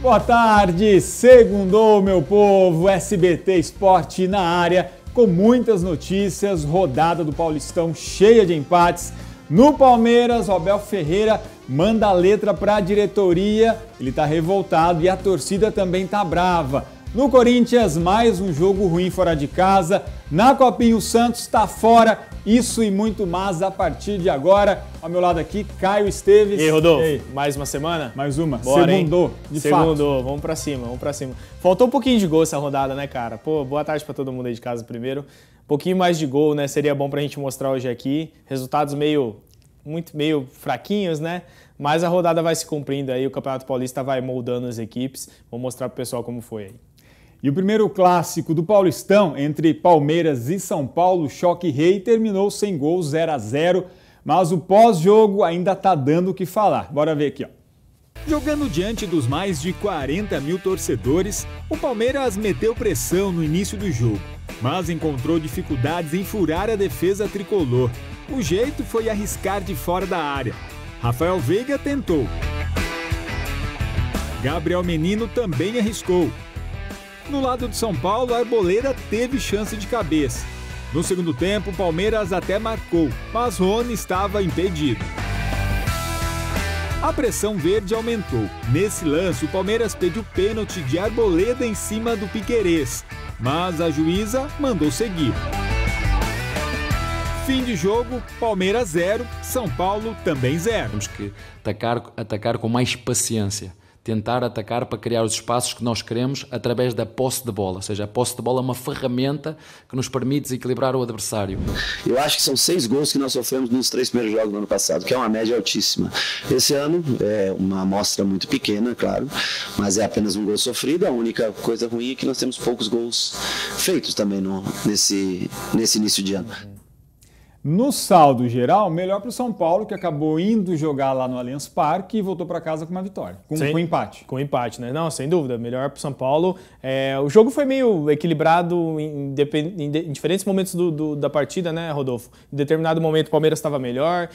Boa tarde, segundou meu povo, SBT Esporte na área, com muitas notícias, rodada do Paulistão cheia de empates. No Palmeiras, o Abel Ferreira manda a letra para a diretoria, ele está revoltado e a torcida também está brava. No Corinthians, mais um jogo ruim fora de casa. Na Copinha, o Santos está fora. Isso e muito mais a partir de agora. Ao meu lado aqui, Caio Esteves. E aí, Rodolfo? E aí? Mais uma semana? Mais uma. Bora, segundou, de fato. Segundou. Vamos pra cima, vamos pra cima. Faltou um pouquinho de gol essa rodada, né, cara? Pô, boa tarde pra todo mundo aí de casa primeiro. Um pouquinho mais de gol, né? Seria bom pra gente mostrar hoje aqui. Resultados meio fraquinhos, né? Mas a rodada vai se cumprindo aí, o Campeonato Paulista vai moldando as equipes. Vou mostrar pro pessoal como foi aí. E o primeiro clássico do Paulistão entre Palmeiras e São Paulo, choque rei, terminou sem gols, 0-0, mas o pós-jogo ainda está dando o que falar. Bora ver aqui, ó. Jogando diante dos mais de 40 mil torcedores, o Palmeiras meteu pressão no início do jogo, mas encontrou dificuldades em furar a defesa tricolor. O jeito foi arriscar de fora da área. Rafael Veiga tentou. Gabriel Menino também arriscou. No lado de São Paulo, a Arboleda teve chance de cabeça. No segundo tempo, o Palmeiras até marcou, mas Rony estava impedido. A pressão verde aumentou. Nesse lance, o Palmeiras pediu pênalti de Arboleda em cima do Piquerez, mas a juíza mandou seguir. Fim de jogo, Palmeiras 0, São Paulo também 0. Temos que atacar com mais paciência. Tentar atacar para criar os espaços que nós queremos através da posse de bola. Ou seja, a posse de bola é uma ferramenta que nos permite desequilibrar o adversário. Eu acho que são 6 gols que nós sofremos nos 3 primeiros jogos do ano passado, que é uma média altíssima. Esse ano é uma amostra muito pequena, claro, mas é apenas um gol sofrido. A única coisa ruim é que nós temos poucos gols feitos também nesse início de ano. No saldo geral, melhor para o São Paulo, que acabou indo jogar lá no Allianz Parque e voltou para casa com uma vitória, com empate. Com empate, né? Não, sem dúvida, melhor para o São Paulo. O jogo foi meio equilibrado em diferentes momentos da partida, né, Rodolfo? Em determinado momento o Palmeiras estava melhor,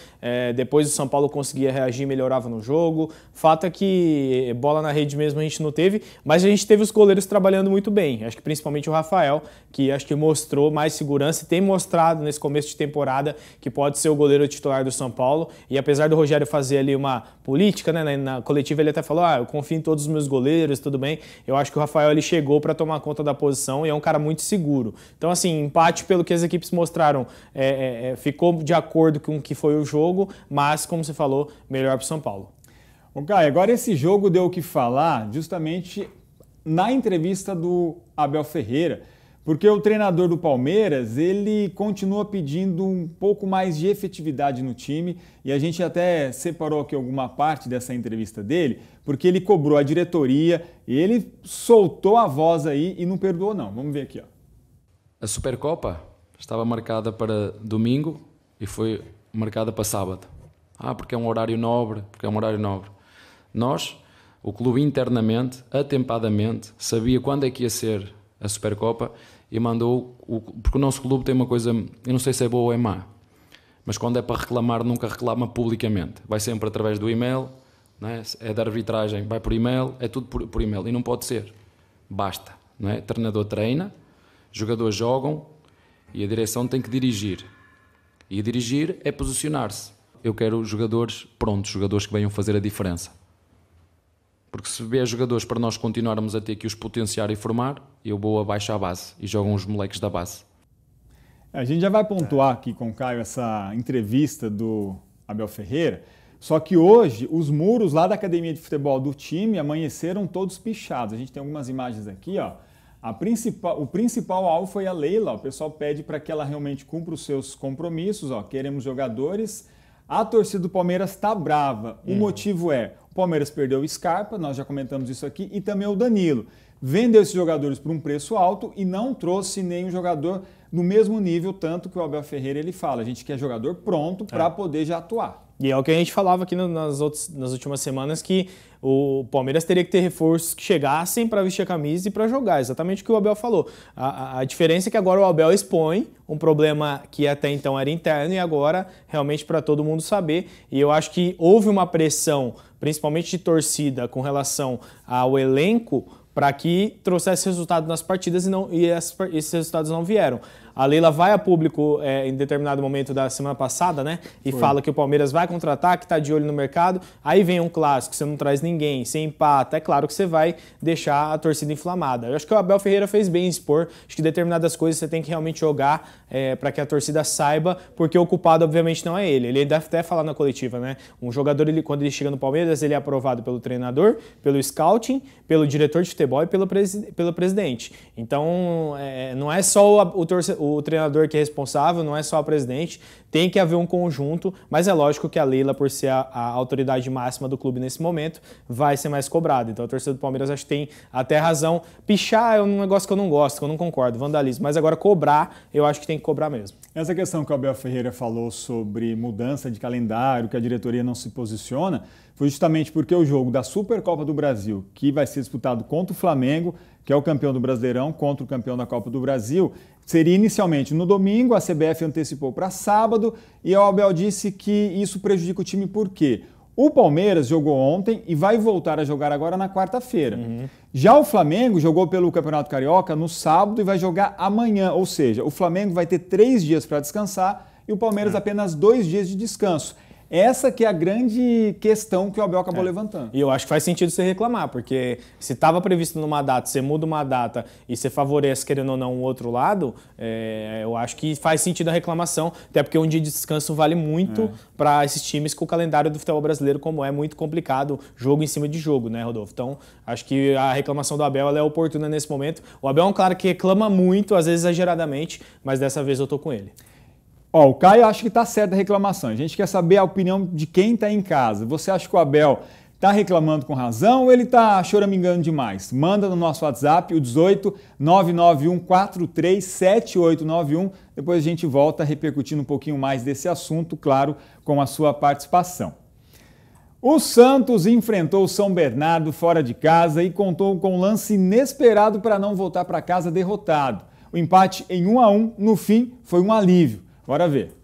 depois o São Paulo conseguia reagir e melhorava no jogo. Fato é que bola na rede mesmo a gente não teve, mas a gente teve os goleiros trabalhando muito bem. Acho que principalmente o Rafael, que acho que mostrou mais segurança e tem mostrado nesse começo de temporada que pode ser o goleiro titular do São Paulo. E apesar do Rogério fazer ali uma política, né, na coletiva ele até falou, eu confio em todos os meus goleiros, tudo bem. Eu acho que o Rafael ele chegou para tomar conta da posição e é um cara muito seguro. Então assim, empate pelo que as equipes mostraram, ficou de acordo com o que foi o jogo, mas como você falou, melhor para o São Paulo. Caio, agora esse jogo deu o que falar justamente na entrevista do Abel Ferreira, porque o treinador do Palmeiras, ele continua pedindo um pouco mais de efetividade no time e a gente até separou aqui alguma parte dessa entrevista dele, porque ele cobrou a diretoria e ele soltou a voz aí e não perdoou não. Vamos ver aqui, ó. A Supercopa estava marcada para domingo e foi marcada para sábado. Porque é um horário nobre, Nós, o clube internamente, atempadamente, sabia quando é que ia ser a Supercopa e mandou, porque o nosso clube tem uma coisa, eu não sei se é boa ou é má, mas quando é para reclamar, nunca reclama publicamente. Vai sempre através do e-mail, não é? É da arbitragem, vai por e-mail, é tudo por e-mail e não pode ser. Basta, não é? O treinador treina, jogadores jogam e a direção tem que dirigir. E dirigir é posicionar-se. Eu quero jogadores prontos, jogadores que venham fazer a diferença. Porque se vier jogadores para nós continuarmos a ter que os potenciar e formar, eu vou abaixo à base e jogam os moleques da base. A gente já vai pontuar aqui com o Caio essa entrevista do Abel Ferreira, só que hoje os muros lá da academia de futebol do time amanheceram todos pichados. A gente tem algumas imagens aqui, ó. O principal alvo foi a Leila, o pessoal pede para que ela realmente cumpra os seus compromissos, ó. Queremos jogadores. A torcida do Palmeiras está brava. O motivo é, o Palmeiras perdeu o Scarpa, nós já comentamos isso aqui, e também o Danilo. Vendeu esses jogadores por um preço alto e não trouxe nenhum jogador no mesmo nível, tanto que o Abel Ferreira ele fala, a gente quer jogador pronto para poder já atuar. E é o que a gente falava aqui nas últimas semanas, que o Palmeiras teria que ter reforços que chegassem para vestir a camisa e para jogar, exatamente o que o Abel falou. A diferença é que agora o Abel expõe um problema que até então era interno e agora realmente para todo mundo saber. E eu acho que houve uma pressão, principalmente de torcida, com relação ao elenco, para que trouxesse resultado nas partidas e esses resultados não vieram. A Leila vai a público em determinado momento da semana passada, né? E fala que o Palmeiras vai contratar, que está de olho no mercado. Aí vem um clássico, você não traz ninguém, você empata. É claro que você vai deixar a torcida inflamada. Eu acho que o Abel Ferreira fez bem em expor. Acho que determinadas coisas você tem que realmente jogar para que a torcida saiba, porque o culpado, obviamente, não é ele. Ele deve até falar na coletiva, né? Um jogador, quando ele chega no Palmeiras, ele é aprovado pelo treinador, pelo scouting, pelo diretor de futebol e pelo presidente. Então, não é só o treinador que é responsável, não é só o presidente, tem que haver um conjunto, mas é lógico que a Leila, por ser a autoridade máxima do clube nesse momento, vai ser mais cobrada. Então a torcida do Palmeiras acho que tem até razão. Pichar é um negócio que eu não gosto, que eu não concordo, vandalismo, mas agora cobrar, eu acho que tem que cobrar mesmo. Essa questão que o Abel Ferreira falou sobre mudança de calendário, que a diretoria não se posiciona, foi justamente porque o jogo da Supercopa do Brasil, que vai ser disputado contra o Flamengo, que é o campeão do Brasileirão, contra o campeão da Copa do Brasil, seria inicialmente no domingo, a CBF antecipou para sábado, e o Abel disse que isso prejudica o time por quê? O Palmeiras jogou ontem e vai voltar a jogar agora na quarta-feira. Já o Flamengo jogou pelo Campeonato Carioca no sábado e vai jogar amanhã, ou seja, o Flamengo vai ter 3 dias para descansar e o Palmeiras apenas 2 dias de descanso. Essa que é a grande questão que o Abel acabou levantando. E eu acho que faz sentido você reclamar, porque se estava previsto numa data, você muda uma data e você favorece, querendo ou não, um outro lado, eu acho que faz sentido a reclamação, até porque um dia de descanso vale muito para esses times com o calendário do futebol brasileiro, como é muito complicado, jogo em cima de jogo, né, Rodolfo? Então, acho que a reclamação do Abel ela é oportuna nesse momento. O Abel é um cara que reclama muito, às vezes exageradamente, mas dessa vez eu tô com ele. O Caio acha que está certa a reclamação. A gente quer saber a opinião de quem está em casa. Você acha que o Abel está reclamando com razão ou ele está choramingando demais? Manda no nosso WhatsApp, o 18 991 43 7891. Depois a gente volta repercutindo um pouquinho mais desse assunto, claro, com a sua participação. O Santos enfrentou o São Bernardo fora de casa e contou com um lance inesperado para não voltar para casa derrotado. O empate em 1-1, no fim, foi um alívio. Bora ver.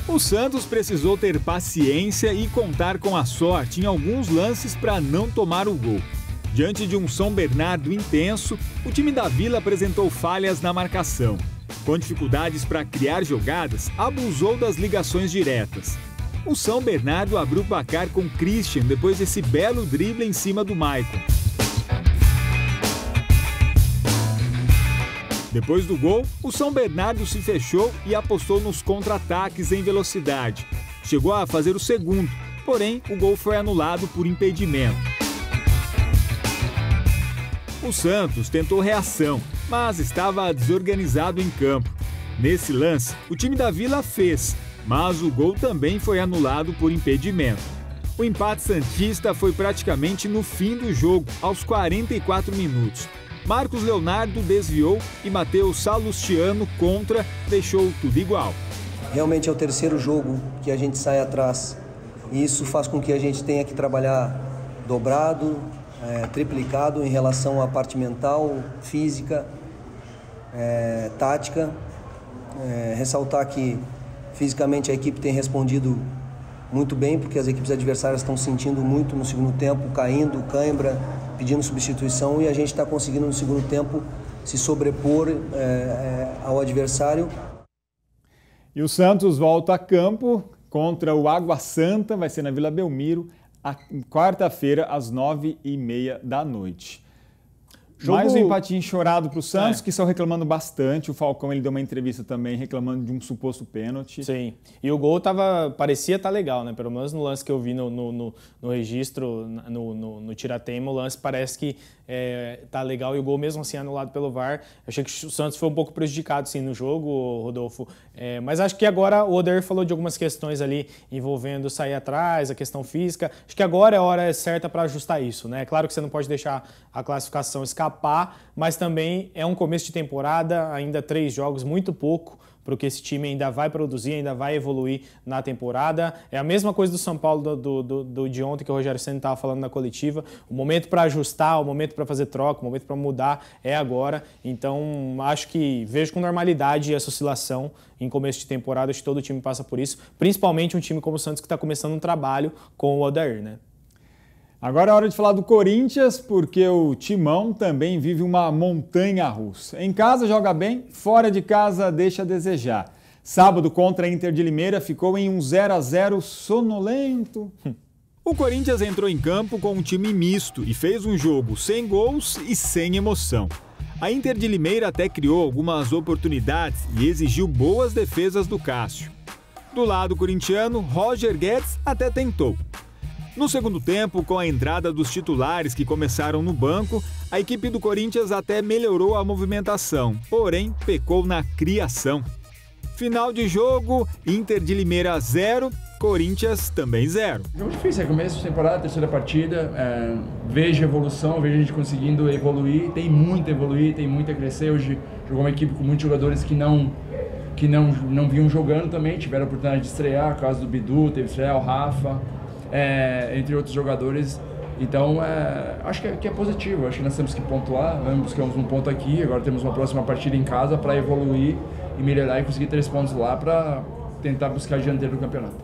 O Santos precisou ter paciência e contar com a sorte em alguns lances para não tomar o gol. Diante de um São Bernardo intenso, o time da Vila apresentou falhas na marcação. Com dificuldades para criar jogadas, abusou das ligações diretas. O São Bernardo abriu o placar com Christian depois desse belo drible em cima do Maicon. Depois do gol, o São Bernardo se fechou e apostou nos contra-ataques em velocidade. Chegou a fazer o segundo, porém o gol foi anulado por impedimento. O Santos tentou reação, mas estava desorganizado em campo. Nesse lance, o time da Vila fez, mas o gol também foi anulado por impedimento. O empate santista foi praticamente no fim do jogo, aos 44 minutos. Marcos Leonardo desviou e Matheus Salustiano contra deixou tudo igual. Realmente é o terceiro jogo que a gente sai atrás e isso faz com que a gente tenha que trabalhar dobrado, triplicado em relação à parte mental, física, tática. Ressaltar que fisicamente a equipe tem respondido muito bem, porque as equipes adversárias estão sentindo muito no segundo tempo, caindo, cãibra, pedindo substituição e a gente está conseguindo no segundo tempo se sobrepor ao adversário. E o Santos volta a campo contra o Água Santa, vai ser na Vila Belmiro, quarta-feira às 9h30 da noite. Mais um empatinho chorado para o Santos, que estão reclamando bastante. O Falcão ele deu uma entrevista também reclamando de um suposto pênalti. Sim, e o gol parecia estar legal, né? Pelo menos no lance que eu vi no registro, no tiratema, o lance parece que tá legal e o gol mesmo assim anulado pelo VAR. Achei que o Santos foi um pouco prejudicado sim no jogo, Rodolfo. Mas acho que agora o Oder falou de algumas questões ali envolvendo sair atrás, a questão física. Acho que agora é a hora certa para ajustar isso, né? Claro que você não pode deixar a classificação escapar, mas também é um começo de temporada, ainda 3 jogos, muito pouco para o que esse time ainda vai produzir, ainda vai evoluir na temporada. É a mesma coisa do São Paulo de ontem que o Rogério Ceni estava falando na coletiva. O momento para ajustar, o momento para fazer troca, o momento para mudar é agora. Então, acho que vejo com normalidade essa oscilação em começo de temporada. Acho que todo time passa por isso, principalmente um time como o Santos que está começando um trabalho com o Odair, né? Agora é hora de falar do Corinthians, porque o Timão também vive uma montanha-russa. Em casa joga bem, fora de casa deixa a desejar. Sábado contra a Inter de Limeira ficou em um 0-0 sonolento. O Corinthians entrou em campo com um time misto e fez um jogo sem gols e sem emoção. A Inter de Limeira até criou algumas oportunidades e exigiu boas defesas do Cássio. Do lado corintiano, Roger Guedes até tentou. No segundo tempo, com a entrada dos titulares que começaram no banco, a equipe do Corinthians até melhorou a movimentação, porém pecou na criação. Final de jogo, Inter de Limeira 0, Corinthians também 0. Jogo difícil, é começo de temporada, terceira partida, vejo evolução, vejo a gente conseguindo evoluir, tem muito a evoluir, tem muito a crescer. Hoje jogou uma equipe com muitos jogadores que não vinham jogando também, tiveram a oportunidade de estrear, caso do Bidu, teve que estrear o Rafa. Entre outros jogadores, então acho que é positivo, acho que nós temos que pontuar, buscamos um ponto aqui, agora temos uma próxima partida em casa para evoluir e melhorar e conseguir 3 pontos lá para tentar buscar a dianteira do campeonato.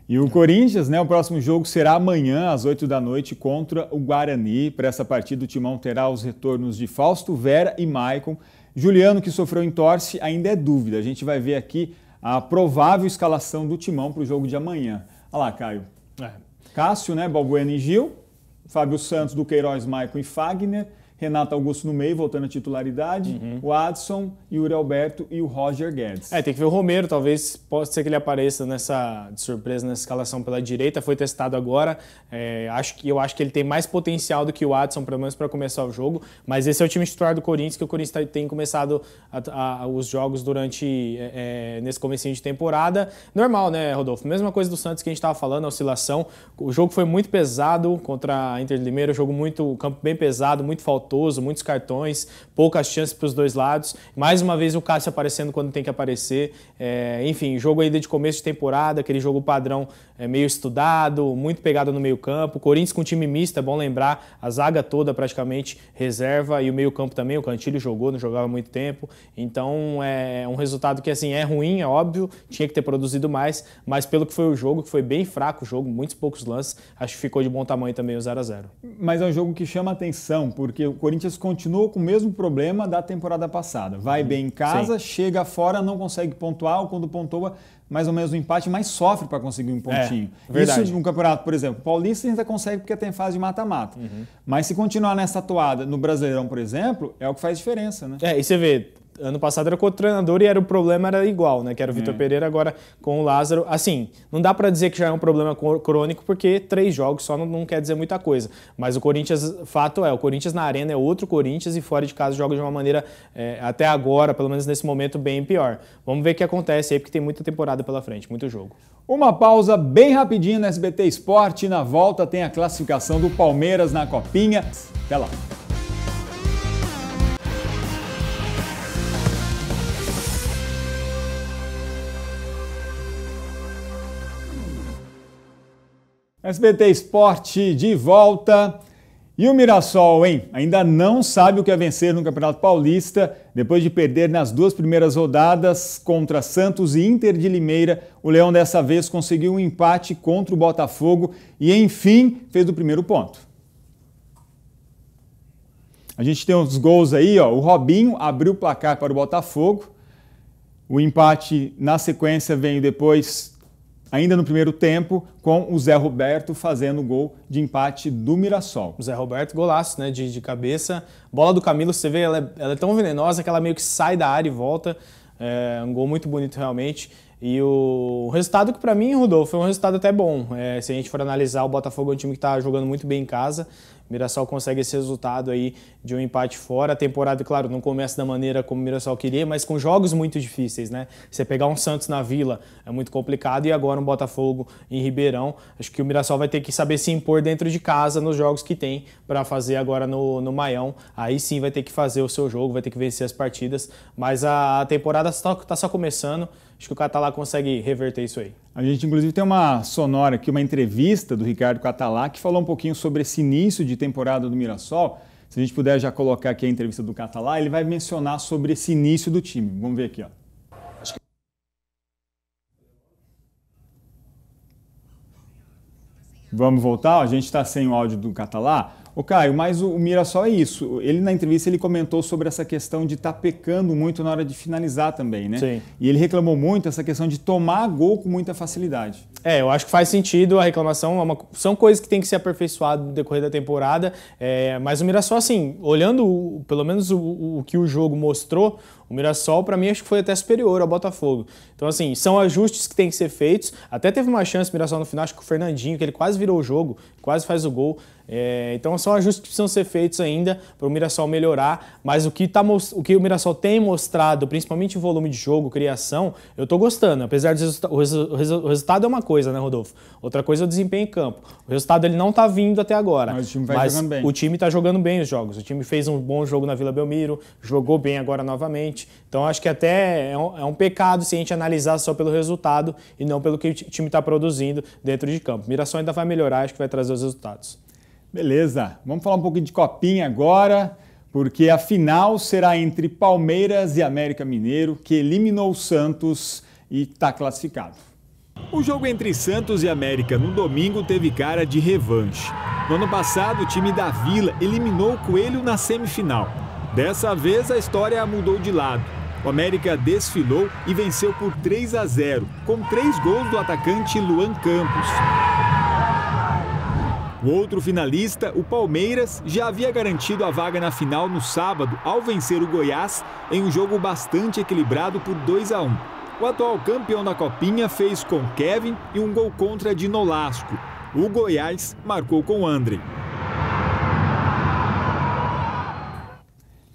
E o Corinthians, o próximo jogo será amanhã às 8 da noite contra o Guarani. Para essa partida o Timão terá os retornos de Fausto Vera e Maicon. Juliano, que sofreu entorse, ainda é dúvida, a gente vai ver aqui a provável escalação do Timão para o jogo de amanhã. Olha lá, Caio. Cássio, Balbuena e Gil, Fábio Santos, Duqueiroz, Maicon e Fagner, Renato Augusto no meio, voltando à titularidade, o Adson, Yuri Alberto e o Roger Guedes. Tem que ver o Romero, talvez possa ser que ele apareça de surpresa nessa escalação pela direita, foi testado agora, eu acho que ele tem mais potencial do que o Adson, pelo menos para começar o jogo, mas esse é o time titular do Corinthians, que o Corinthians tem começado os jogos nesse comecinho de temporada. Normal, né, Rodolfo? Mesma coisa do Santos que a gente estava falando, a oscilação. O jogo foi muito pesado contra a Inter de Limeira, o campo bem pesado, muito faltoso, muitos cartões, poucas chances para os dois lados. Mais uma vez o Cássio aparecendo quando tem que aparecer. Enfim, jogo ainda de começo de temporada, aquele jogo padrão meio estudado, muito pegado no meio campo. Corinthians com time misto, é bom lembrar, a zaga toda praticamente reserva e o meio campo também, o Cantilho jogou, não jogava há muito tempo. Então é um resultado que assim, é ruim, é óbvio, tinha que ter produzido mais, mas pelo que foi o jogo, que foi bem fraco o jogo, muitos poucos lances, acho que ficou de bom tamanho também o 0-0. Mas é um jogo que chama atenção, porque o Corinthians continua com o mesmo problema da temporada passada. Vai bem em casa, chega fora, não consegue pontuar, ou quando pontua, mais ou menos um empate, mas sofre para conseguir um pontinho. Isso no campeonato, por exemplo, o Paulista ainda consegue porque tem fase de mata-mata. Mas se continuar nessa toada no Brasileirão, por exemplo, é o que faz diferença, né? E você vê, ano passado era com o treinador e o problema era igual, né? Que era o Vitor Pereira, agora com o Lázaro. Assim, não dá para dizer que já é um problema crônico, porque 3 jogos só não quer dizer muita coisa. Mas o Corinthians, fato o Corinthians na arena é outro Corinthians e fora de casa joga de uma maneira, até agora, pelo menos nesse momento, bem pior. Vamos ver o que acontece aí, porque tem muita temporada pela frente, muito jogo. Uma pausa bem rapidinho no SBT Esporte. Na volta tem a classificação do Palmeiras na Copinha. Até lá. SBT Esporte de volta. E o Mirassol, hein? Ainda não sabe o que é vencer no Campeonato Paulista. Depois de perder nas 2 primeiras rodadas contra Santos e Inter de Limeira, o Leão dessa vez conseguiu um empate contra o Botafogo e, enfim, fez o primeiro ponto. A gente tem uns gols aí, ó. O Robinho abriu o placar para o Botafogo. O empate, na sequência, veio depois, ainda no primeiro tempo, com o Zé Roberto fazendo o gol de empate do Mirassol. O Zé Roberto, golaço, né, de cabeça. Bola do Camilo, você vê, ela é tão venenosa que ela meio que sai da área e volta. É um gol muito bonito, realmente. E o resultado que, para mim, Rodolfo, foi um resultado até bom. Se a gente for analisar, o Botafogo é um time que está jogando muito bem em casa. Mirassol consegue esse resultado aí de um empate fora. A temporada, claro, não começa da maneira como o Mirassol queria, mas com jogos muito difíceis, né? Você pegar um Santos na Vila é muito complicado e agora um Botafogo em Ribeirão. Acho que o Mirassol vai ter que saber se impor dentro de casa nos jogos que tem para fazer agora no Maião. Aí sim vai ter que fazer o seu jogo, vai ter que vencer as partidas, mas a temporada está só começando. Acho que o Catalá consegue reverter isso aí. A gente, inclusive, tem uma sonora aqui, uma entrevista do Ricardo Catalá, que falou um pouquinho sobre esse início de temporada do Mirassol. Se a gente puder já colocar aqui a entrevista do Catalá, ele vai mencionar sobre esse início do time. Vamos ver aqui, ó. Vamos voltar? A gente está sem o áudio do Catalá. Ô Caio, mas o Mirassol é isso. Ele na entrevista ele comentou sobre essa questão de estar pecando muito na hora de finalizar também, né? Sim. E ele reclamou muito essa questão de tomar gol com muita facilidade. Eu acho que faz sentido a reclamação. São coisas que tem que ser aperfeiçoadas no decorrer da temporada. Mas o Mirassol, assim, olhando pelo menos o que o jogo mostrou, o Mirassol, para mim, acho que foi até superior ao Botafogo. Então, assim, são ajustes que têm que ser feitos. Até teve uma chance o Mirassol no final, acho que o Fernandinho, que ele quase virou o jogo, quase faz o gol. Então, são ajustes que precisam ser feitos ainda para o Mirassol melhorar. Mas o que o Mirassol tem mostrado, principalmente em volume de jogo, criação, eu tô gostando. Apesar o resultado é uma coisa, né, Rodolfo? Outra coisa é o desempenho em campo. O resultado ele não tá vindo até agora. Mas o time vai jogando bem. O time tá jogando bem os jogos. O time fez um bom jogo na Vila Belmiro, jogou bem agora novamente. Então, acho que até é um pecado se a gente analisar só pelo resultado e não pelo que o time está produzindo dentro de campo. O Mirassol ainda vai melhorar, acho que vai trazer os resultados. Beleza, vamos falar um pouquinho de Copinha agora, porque a final será entre Palmeiras e América Mineiro, que eliminou o Santos e está classificado. O jogo entre Santos e América no domingo teve cara de revanche. No ano passado, o time da Vila eliminou o Coelho na semifinal. Dessa vez, a história mudou de lado. O América desfilou e venceu por 3-0, com 3 gols do atacante Luan Campos. O outro finalista, o Palmeiras, já havia garantido a vaga na final no sábado ao vencer o Goiás em um jogo bastante equilibrado por 2-1. O atual campeão da Copinha fez com Kevin e um gol contra de Nolasco. O Goiás marcou com André.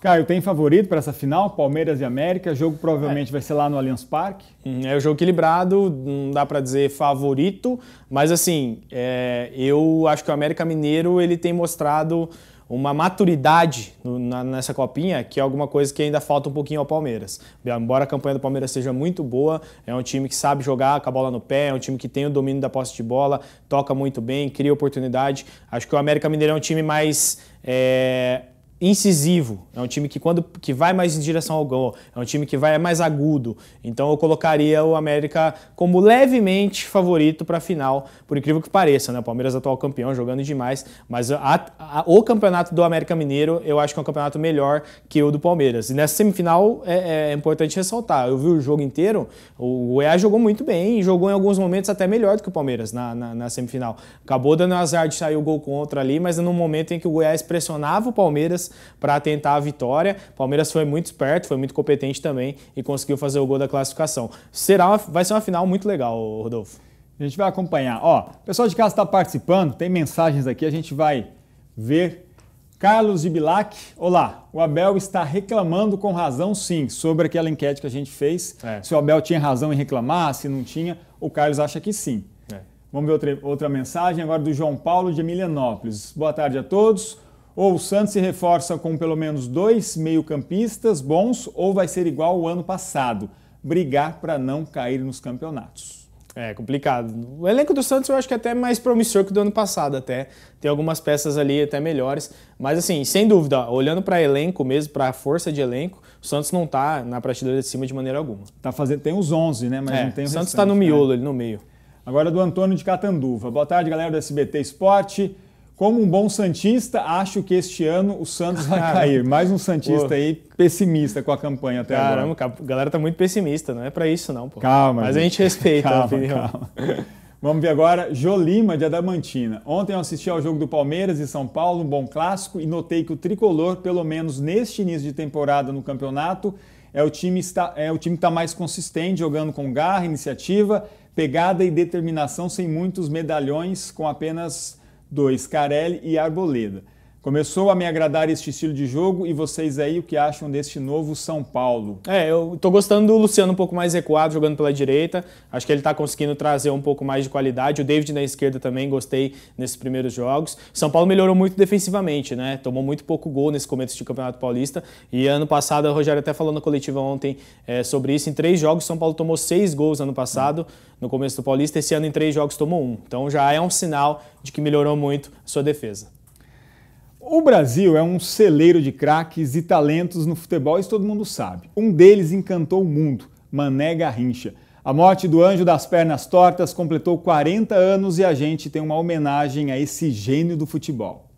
Caio, tem favorito para essa final? Palmeiras e América. O jogo provavelmente vai ser lá no Allianz Parque. É um jogo equilibrado, não dá para dizer favorito, mas assim, eu acho que o América Mineiro ele tem mostrado uma maturidade nessa Copinha, que é alguma coisa que ainda falta um pouquinho ao Palmeiras. Embora a campanha do Palmeiras seja muito boa, é um time que sabe jogar com a bola no pé, é um time que tem o domínio da posse de bola, toca muito bem, cria oportunidade. Acho que o América Mineiro é um time mais incisivo, é um time que vai mais em direção ao gol, é um time que vai mais agudo. Então eu colocaria o América como levemente favorito para a final, por incrível que pareça, né? O Palmeiras atual campeão, jogando demais, mas o campeonato do América Mineiro eu acho que é um campeonato melhor que o do Palmeiras. E nessa semifinal é importante ressaltar, eu vi o jogo inteiro, o Goiás jogou muito bem e jogou em alguns momentos até melhor do que o Palmeiras na semifinal. Acabou dando azar de sair o gol contra ali, mas no momento em que o Goiás pressionava o Palmeiras para tentar a vitória. O Palmeiras foi muito esperto, foi muito competente também e conseguiu fazer o gol da classificação. Vai ser uma final muito legal, Rodolfo. A gente vai acompanhar. O pessoal de casa está participando, tem mensagens aqui, a gente vai ver. Carlos de Bilac, olá, o Abel está reclamando com razão sim, sobre aquela enquete que a gente fez. Se o Abel tinha razão em reclamar, se não tinha, o Carlos acha que sim. Vamos ver outra mensagem agora do João Paulo de Emilianópolis. Boa tarde a todos. Ou o Santos se reforça com pelo menos 2 meio-campistas bons, ou vai ser igual ao ano passado, brigar para não cair nos campeonatos. É complicado. O elenco do Santos eu acho que é até mais promissor que o do ano passado até. Tem algumas peças ali até melhores. Mas assim, sem dúvida, olhando para elenco mesmo, para a força de elenco, o Santos não está na prateleira de cima de maneira alguma. Tem os 11, né? Mas não tem o Santos está no miolo, ali no meio. Agora do Antônio de Catanduva. Boa tarde, galera do SBT Esporte. Como um bom santista, acho que este ano o Santos vai cair. Mais um santista aí pessimista com a campanha até agora. Caramba, a galera tá muito pessimista, não é pra isso não, pô. Calma. Mas a gente respeita a opinião. Calma. Vamos ver agora Jolima de Adamantina. Ontem eu assisti ao jogo do Palmeiras e São Paulo, um bom clássico, e notei que o tricolor, pelo menos neste início de temporada no campeonato, é o time que está mais consistente, jogando com garra, iniciativa, pegada e determinação, sem muitos medalhões, com apenas 2, Carelli e Arboleda. Começou a me agradar este estilo de jogo e vocês aí o que acham deste novo São Paulo? Eu tô gostando do Luciano um pouco mais recuado, jogando pela direita. Acho que ele tá conseguindo trazer um pouco mais de qualidade. O David na esquerda também, gostei nesses primeiros jogos. São Paulo melhorou muito defensivamente, né? Tomou muito pouco gol nesse começo de Campeonato Paulista. E ano passado, o Rogério até falou na coletiva ontem sobre isso. Em 3 jogos, São Paulo tomou 6 gols ano passado, no começo do Paulista. Esse ano, em 3 jogos, tomou 1. Então já é um sinal de que melhorou muito a sua defesa. O Brasil é um celeiro de craques e talentos no futebol, isso todo mundo sabe. Um deles encantou o mundo, Mané Garrincha. A morte do anjo das pernas tortas completou 40 anos e a gente tem uma homenagem a esse gênio do futebol.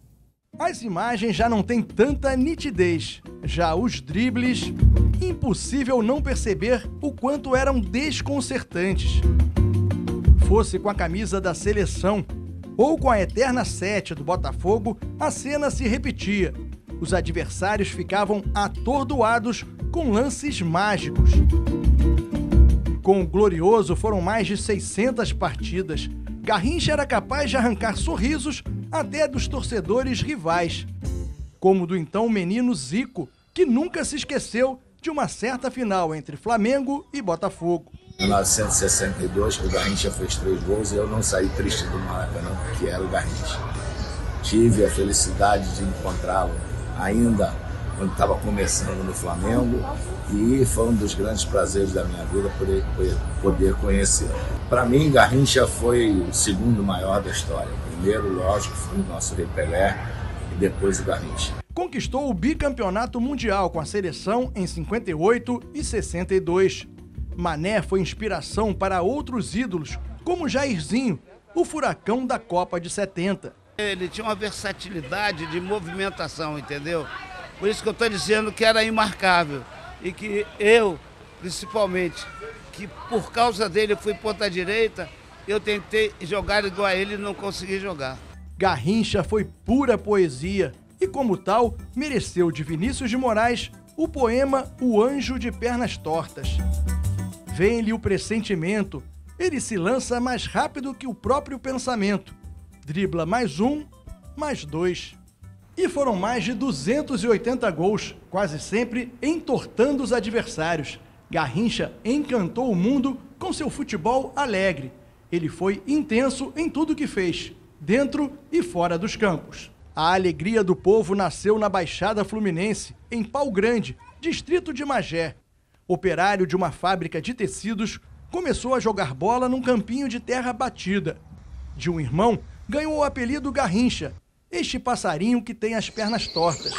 As imagens já não têm tanta nitidez. Já os dribles, impossível não perceber o quanto eram desconcertantes. Fosse com a camisa da seleção ou com a eterna 7 do Botafogo, a cena se repetia. Os adversários ficavam atordoados com lances mágicos. Com o Glorioso foram mais de 600 partidas. Garrincha era capaz de arrancar sorrisos até dos torcedores rivais. Como do então menino Zico, que nunca se esqueceu de uma certa final entre Flamengo e Botafogo. Em 1962, o Garrincha fez 3 gols e eu não saí triste do Maracanã, porque era o Garrincha. Tive a felicidade de encontrá-lo ainda quando estava começando no Flamengo e foi um dos grandes prazeres da minha vida poder conhecê-lo. Para mim, Garrincha foi o segundo maior da história. O primeiro, lógico, foi o nosso Rei Pelé e depois o Garrincha. Conquistou o bicampeonato mundial com a seleção em 58 e 62. Mané foi inspiração para outros ídolos, como Jairzinho, o furacão da Copa de 70. Ele tinha uma versatilidade de movimentação, entendeu? Por isso que eu estou dizendo que era imarcável. E que eu, principalmente, que por causa dele eu fui ponta-direita, eu tentei jogar igual a ele e não consegui jogar. Garrincha foi pura poesia e, como tal, mereceu de Vinícius de Moraes o poema O Anjo de Pernas Tortas. Vem-lhe o pressentimento, ele se lança mais rápido que o próprio pensamento. Dribla mais 1, mais 2. E foram mais de 280 gols, quase sempre entortando os adversários. Garrincha encantou o mundo com seu futebol alegre. Ele foi intenso em tudo que fez, dentro e fora dos campos. A alegria do povo nasceu na Baixada Fluminense, em Pau Grande, distrito de Magé. Operário de uma fábrica de tecidos, começou a jogar bola num campinho de terra batida. De um irmão, ganhou o apelido Garrincha, este passarinho que tem as pernas tortas.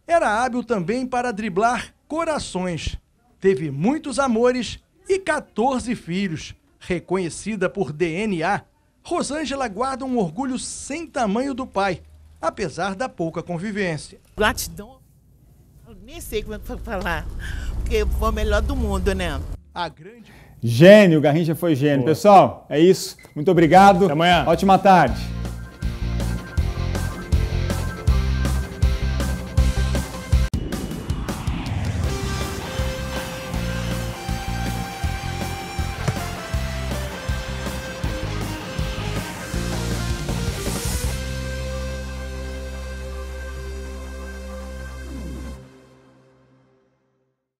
Era hábil também para driblar corações. Teve muitos amores e 14 filhos. Reconhecida por DNA, Rosângela guarda um orgulho sem tamanho do pai, apesar da pouca convivência. Gratidão. Eu nem sei como é que foi falar, porque foi o melhor do mundo, né? Gênio, Garrincha foi gênio. Pessoal, é isso. Muito obrigado. Até amanhã. Ótima tarde.